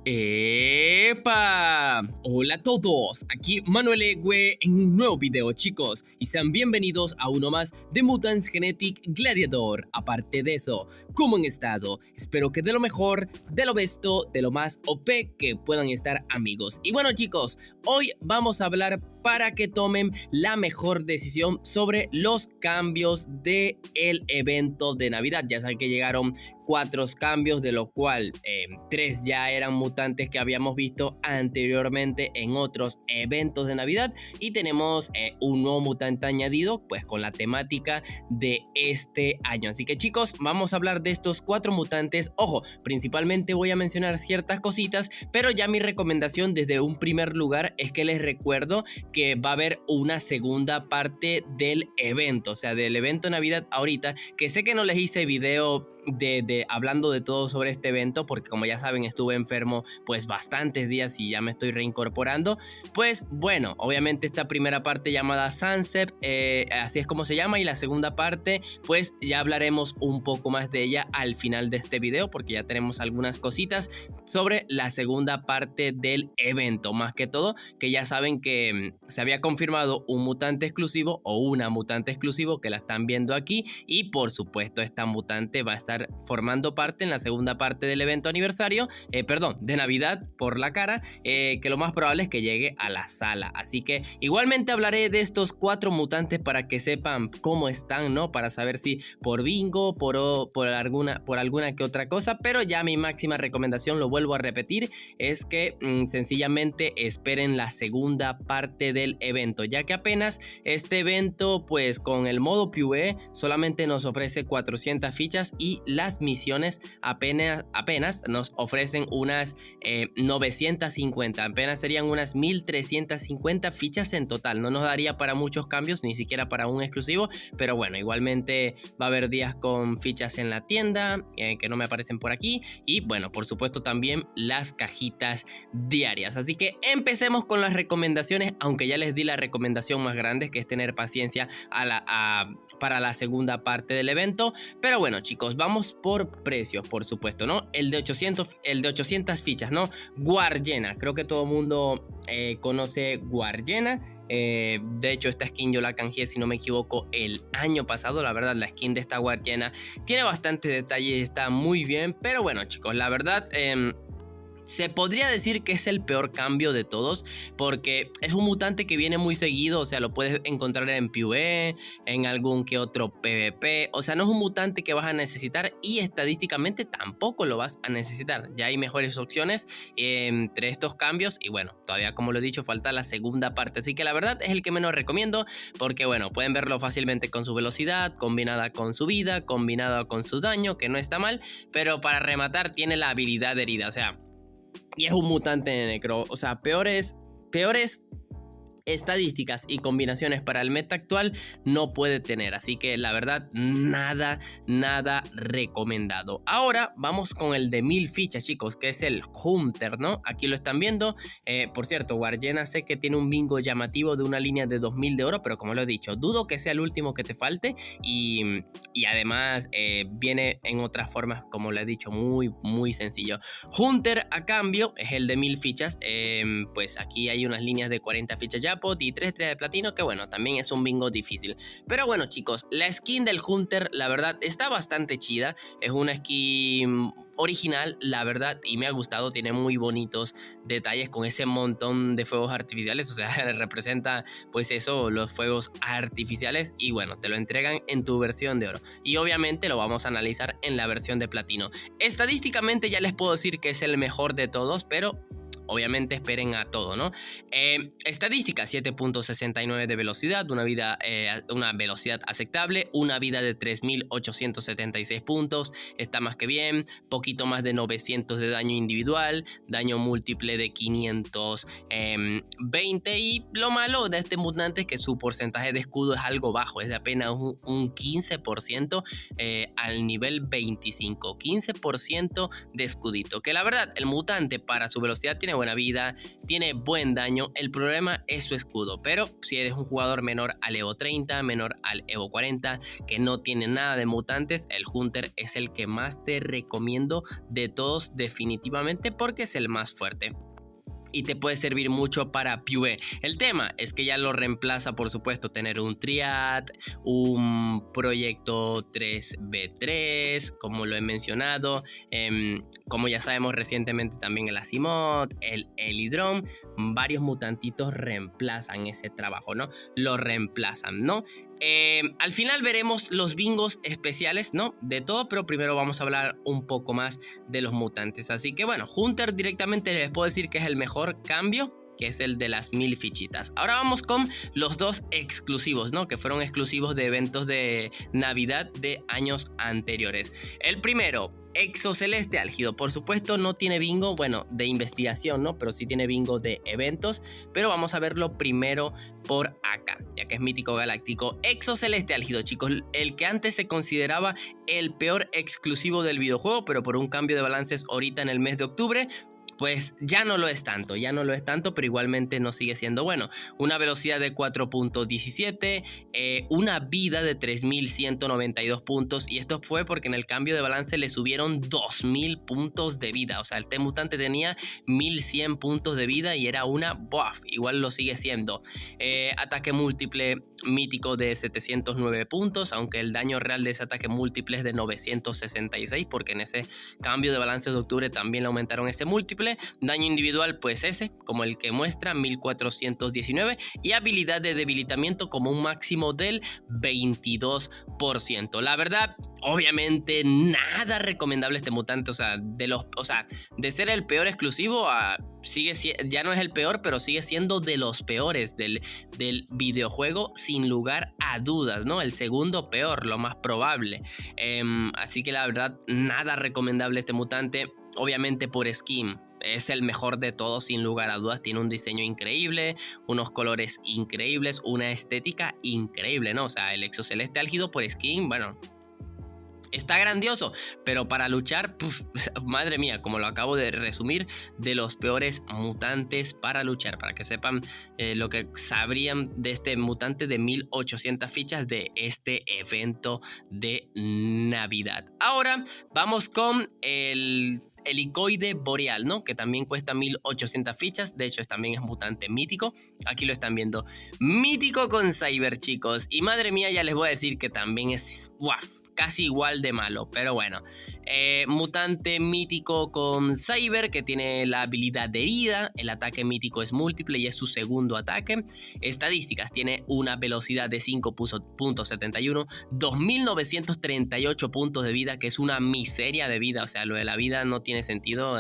¡Epa! Hola a todos, aquí Manuel Egüe en un nuevo video, chicos, y sean bienvenidos a uno más de Mutants Genetic Gladiator. Aparte de eso, ¿cómo han estado? Espero que de lo mejor, de lo besto, de lo más OP que puedan estar, amigos. Y bueno, chicos, hoy vamos a hablar para que tomen la mejor decisión sobre los cambios del evento de Navidad. Ya saben que llegaron 4 cambios, de los cuales 3 ya eran mutantes que habíamos visto anteriormente en otros eventos de Navidad, y tenemos un nuevo mutante añadido pues con la temática de este año. Así que, chicos, vamos a hablar de estos 4 mutantes. Ojo, principalmente voy a mencionar ciertas cositas, pero ya mi recomendación desde un primer lugar es que les recuerdo que va a haber una segunda parte del evento, o sea, del evento de Navidad ahorita, que sé que no les hice video hablando de todo sobre este evento, porque como ya saben estuve enfermo pues bastantes días y ya me estoy reincorporando. Pues bueno, obviamente esta primera parte llamada Sunset, así es como se llama, y la segunda parte pues ya hablaremos un poco más de ella al final de este video, porque ya tenemos algunas cositas sobre la segunda parte del evento. Más que todo, que ya saben que se había confirmado un mutante exclusivo o una mutante exclusivo que la están viendo aquí, y por supuesto esta mutante va a estar formando parte en la segunda parte del evento aniversario, de Navidad, por la cara, que lo más probable es que llegue a la sala. Así que igualmente hablaré de estos 4 mutantes para que sepan cómo están, ¿no? Para saber si por bingo, por alguna que otra cosa. Pero ya mi máxima recomendación, lo vuelvo a repetir, es que sencillamente esperen la segunda parte del evento, ya que apenas este evento pues con el modo PvE solamente nos ofrece 400 fichas, y las misiones apenas nos ofrecen unas 950, apenas serían unas 1350 fichas en total. No nos daría para muchos cambios, ni siquiera para un exclusivo, pero bueno, igualmente va a haber días con fichas en la tienda que no me aparecen por aquí, y bueno, por supuesto también las cajitas diarias. Así que empecemos con las recomendaciones, aunque ya les di la recomendación más grande, que es tener paciencia para la segunda parte del evento. Pero bueno, chicos, vamos por precios, por supuesto, ¿no? El de 800 fichas, ¿no? Guardiana, creo que todo el mundo conoce Guardiana. De hecho, esta skin yo la canjeé, si no me equivoco, el año pasado. La verdad, la skin de esta Guardiana tiene bastante detalle, está muy bien. Pero bueno, chicos, la verdad, se podría decir que es el peor cambio de todos, porque es un mutante que viene muy seguido. O sea, lo puedes encontrar en PvE, en algún que otro PvP. O sea, no es un mutante que vas a necesitar, y estadísticamente tampoco lo vas a necesitar. Ya hay mejores opciones entre estos cambios, y bueno, todavía, como lo he dicho, falta la segunda parte. Así que la verdad es el que menos recomiendo, porque bueno, pueden verlo fácilmente con su velocidad, combinada con su vida, combinada con su daño, que no está mal. Pero para rematar tiene la habilidad de herida, o sea, y es un mutante de necro. O sea, peores estadísticas y combinaciones para el meta actual no puede tener. Así que la verdad, nada recomendado. Ahora vamos con el de 1000 fichas, chicos, que es el Hunter, ¿no? Aquí lo están viendo. Por cierto, Guardiana sé que tiene un bingo llamativo de una línea de 2000 de oro, pero como lo he dicho, dudo que sea el último que te falte, y además viene en otras formas, como lo he dicho, muy sencillo. Hunter, a cambio, es el de 1000 fichas. Pues aquí hay unas líneas de 40 fichas ya y 3 estrellas de platino, que bueno, también es un bingo difícil. Pero bueno, chicos, la skin del Hunter, la verdad, está bastante chida. Es una skin original, la verdad, y me ha gustado. Tiene muy bonitos detalles con ese montón de fuegos artificiales. O sea, representa pues eso, los fuegos artificiales, y bueno, te lo entregan en tu versión de oro, y obviamente lo vamos a analizar en la versión de platino. Estadísticamente ya les puedo decir que es el mejor de todos, pero obviamente esperen a todo, ¿no? Estadística, 7.69 de velocidad, una velocidad aceptable, una vida de 3.876 puntos, está más que bien. Poquito más de 900 de daño individual, daño múltiple de 520, y lo malo de este mutante es que su porcentaje de escudo es algo bajo, es de apenas un 15% al nivel 25, 15% de escudito, que la verdad el mutante para su velocidad tiene buena vida, tiene buen daño. El problema es su escudo, pero si eres un jugador menor al Evo 30, menor al Evo 40, que no tiene nada de mutantes, el Hunter es el que más te recomiendo de todos definitivamente, porque es el más fuerte y te puede servir mucho para PvE. El tema es que ya lo reemplaza, por supuesto, tener un Triad, un proyecto 3v3, como lo he mencionado, como ya sabemos recientemente también el Asimov, el Elidrome. Varios mutantitos reemplazan ese trabajo, ¿no? Lo reemplazan, ¿no? Al final veremos los bingos especiales, ¿no? De todo, pero primero vamos a hablar un poco más de los mutantes. Así que bueno, Hunter directamente les puedo decir que es el mejor cambio, que es el de las 1000 fichitas. Ahora vamos con los dos exclusivos, ¿no? Que fueron exclusivos de eventos de Navidad de años anteriores. El primero, Exoceleste Álgido. Por supuesto no tiene bingo, bueno, de investigación, ¿no? Pero sí tiene bingo de eventos. Pero vamos a verlo primero por acá, ya que es mítico galáctico. Exoceleste Álgido, chicos. El que antes se consideraba el peor exclusivo del videojuego, pero por un cambio de balances ahorita en el mes de octubre, pues ya no lo es tanto, pero igualmente no sigue siendo bueno. Una velocidad de 4.17, una vida de 3192 puntos, y esto fue porque en el cambio de balance le subieron 2000 puntos de vida. O sea, el T-Mutante tenía 1100 puntos de vida y era una buff, igual lo sigue siendo. Ataque múltiple mítico de 709 puntos, aunque el daño real de ese ataque múltiple es de 966, porque en ese cambio de balance de octubre también le aumentaron ese múltiple. Daño individual, pues ese, como el que muestra, 1419, y habilidad de debilitamiento como un máximo del 22%. La verdad, obviamente nada recomendable este mutante, o sea, de ser el peor exclusivo a ya no es el peor, pero sigue siendo de los peores del videojuego sin lugar a dudas, ¿no? El segundo peor, lo más probable. Así que la verdad, nada recomendable este mutante. Obviamente por skin es el mejor de todos sin lugar a dudas. Tiene un diseño increíble, unos colores increíbles, una estética increíble, ¿no? O sea, el Exoceleste Álgido por skin, bueno, está grandioso, pero para luchar, madre mía, como lo acabo de resumir, de los peores mutantes para luchar, para que sepan lo que sabrían de este mutante de 1800 fichas de este evento de Navidad. Ahora vamos con el Helicoide Boreal, ¿no? Que también cuesta 1800 fichas. De hecho, también es mutante mítico. Aquí lo están viendo. Mítico con Cyber, chicos. Y madre mía, ya les voy a decir que también es casi igual de malo, pero bueno. Mutante mítico con Cyber, que tiene la habilidad de herida. El ataque mítico es múltiple y es su segundo ataque. Estadísticas: tiene una velocidad de 5.71, 2938 puntos de vida, que es una miseria de vida. O sea, lo de la vida no tiene sentido,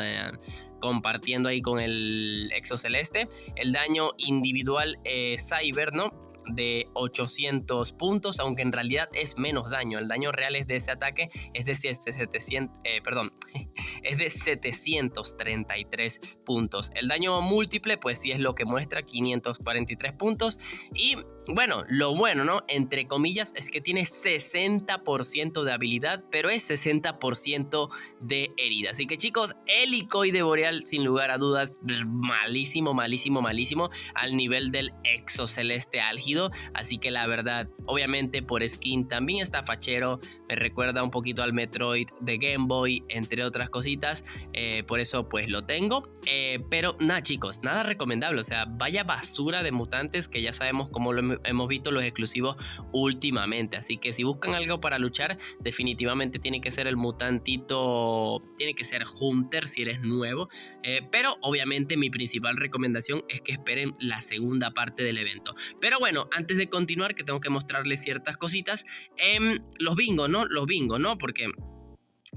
compartiendo ahí con el Exoceleste. El daño individual Cyber, ¿no? De 800 puntos, aunque en realidad es menos daño. El daño real es de ese ataque es de 733 puntos. El daño múltiple, pues sí es lo que muestra, 543 puntos. Y bueno, lo bueno, ¿no? Entre comillas, es que tiene 60% de habilidad, pero es 60% de herida. Así que, chicos, Helicoide Boreal, sin lugar a dudas, malísimo, malísimo, malísimo, al nivel del Exoceleste Álgido. Así que la verdad, obviamente por skin también está fachero. Me recuerda un poquito al Metroid de Game Boy, entre otras cositas. Por eso pues lo tengo. Pero nada, chicos, nada recomendable. O sea, vaya basura de mutantes que ya sabemos cómo lo hemos visto los exclusivos últimamente. Así que si buscan algo para luchar, definitivamente tiene que ser el mutantito, tiene que ser Hunter si eres nuevo. Pero obviamente mi principal recomendación es que esperen la segunda parte del evento. Pero bueno, antes de continuar, que tengo que mostrarles ciertas cositas. Los bingos, ¿no? Los bingos, ¿no? Porque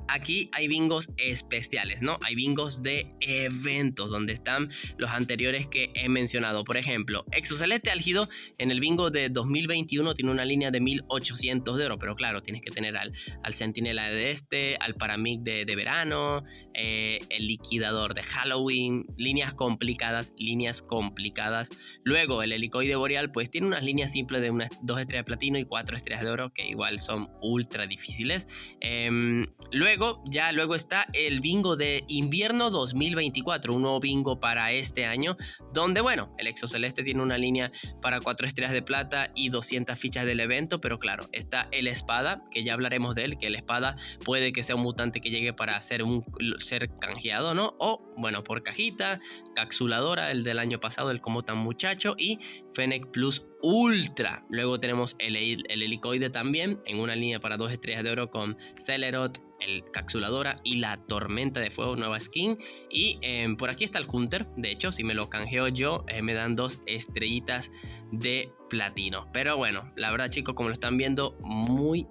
aquí hay bingos especiales, ¿no? Hay bingos de eventos donde están los anteriores que he mencionado. Por ejemplo, Exoceleste Álgido en el bingo de 2021 tiene una línea de 1800 de oro, pero claro, tienes que tener al Centinela de al Paramig de verano, el Liquidador de Halloween, líneas complicadas. Luego el Helicoide Boreal pues tiene unas líneas simples de unas 2 estrellas de platino y 4 estrellas de oro, que igual son ultra difíciles. Luego Luego está el bingo de invierno 2024, un nuevo bingo para este año, donde bueno, el Exoceleste tiene una línea para 4 estrellas de plata y 200 fichas del evento, pero claro, está el Espada, que ya hablaremos de él, que el Espada puede que sea un mutante que llegue para ser canjeado, ¿no? O bueno, por cajita, Capsuladora, el del año pasado, el Como Tan Muchacho, y Fennec Plus Ultra. Luego tenemos el Helicoide también, en una línea para 2 estrellas de oro con Celerot, el Capsuladora y la Tormenta de Fuego, nueva skin. Y por aquí está el Hunter. De hecho, si me lo canjeo yo, me dan 2 estrellitas de platino. Pero bueno, la verdad, chicos, como lo están viendo, muy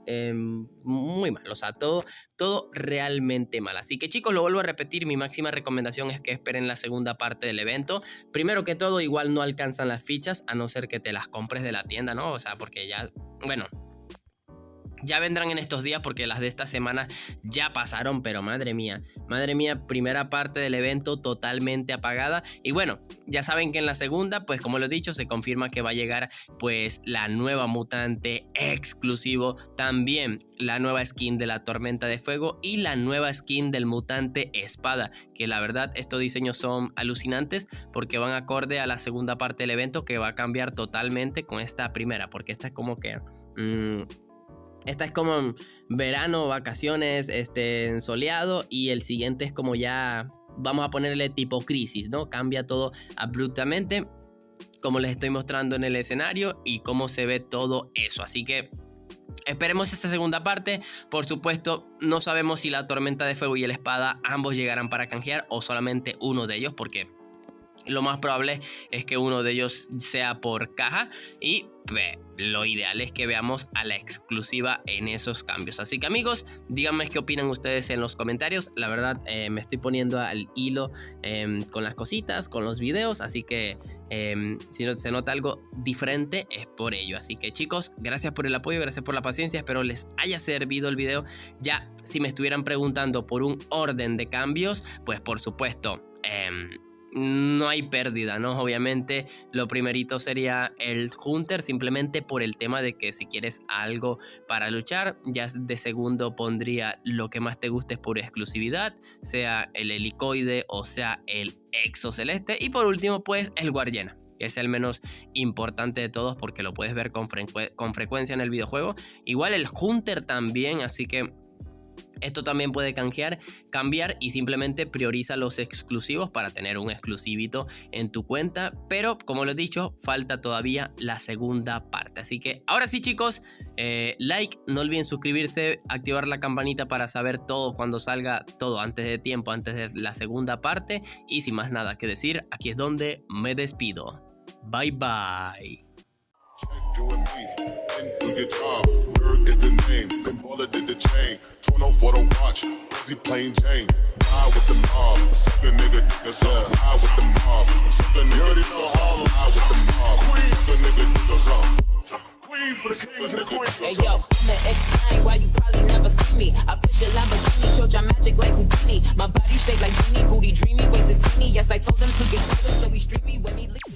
mal. O sea, todo realmente mal. Así que, chicos, lo vuelvo a repetir. Mi máxima recomendación es que esperen la segunda parte del evento. Primero que todo, igual no alcanzan las fichas, a no ser que te las compres de la tienda, ¿no? O sea, porque ya, bueno, ya vendrán en estos días porque las de esta semana ya pasaron, pero madre mía, primera parte del evento totalmente apagada. Y bueno, ya saben que en la segunda, pues como lo he dicho, se confirma que va a llegar pues la nueva mutante exclusivo, también la nueva skin de la Tormenta de Fuego y la nueva skin del mutante Espada, que la verdad estos diseños son alucinantes porque van acorde a la segunda parte del evento, que va a cambiar totalmente con esta primera, porque esta es como que... esta es como en verano, vacaciones, en soleado, y el siguiente es como ya, vamos a ponerle tipo crisis, ¿no? Cambia todo abruptamente, como les estoy mostrando en el escenario y cómo se ve todo eso. Así que esperemos esta segunda parte. Por supuesto, no sabemos si la Tormenta de Fuego y el Espada ambos llegarán para canjear o solamente uno de ellos, porque lo más probable es que uno de ellos sea por caja, y lo ideal es que veamos a la exclusiva en esos cambios. Así que, amigos, díganme qué opinan ustedes en los comentarios. La verdad, me estoy poniendo al hilo con las cositas, con los videos, así que si no se nota algo diferente es por ello. Así que, chicos, gracias por el apoyo, gracias por la paciencia, espero les haya servido el video. Ya si me estuvieran preguntando por un orden de cambios, pues por supuesto no hay pérdida, ¿no? Obviamente lo primerito sería el Hunter, simplemente por el tema de que si quieres algo para luchar. Ya de segundo pondría lo que más te guste por exclusividad, sea el Helicoide o sea el Exoceleste. Y por último, pues el Guardiana, que es el menos importante de todos porque lo puedes ver con frecuencia en el videojuego. Igual el Hunter también, así que esto también puede cambiar y simplemente prioriza los exclusivos para tener un exclusivito en tu cuenta. Pero como lo he dicho, falta todavía la segunda parte. Así que ahora sí, chicos, like, no olviden suscribirse, activar la campanita para saber todo cuando salga todo antes de tiempo, antes de la segunda parte. Y sin más nada que decir, aquí es donde me despido. Bye bye. For the watch, busy plain Jane. Ride with the mob, suck a nigga, niggas up. Ride with the mob, suck a nigga, niggas up. Ride with the mob, suck a nigga, niggas up. Queens for the kings and the queens. Hey yo, I'ma explain why you probably never see me. I push a Lamborghini, showed your magic like Houdini. My body shaped like Genie, booty dreamy, waist is teeny. Yes, I told him to get taller, so he streamed me when he leave.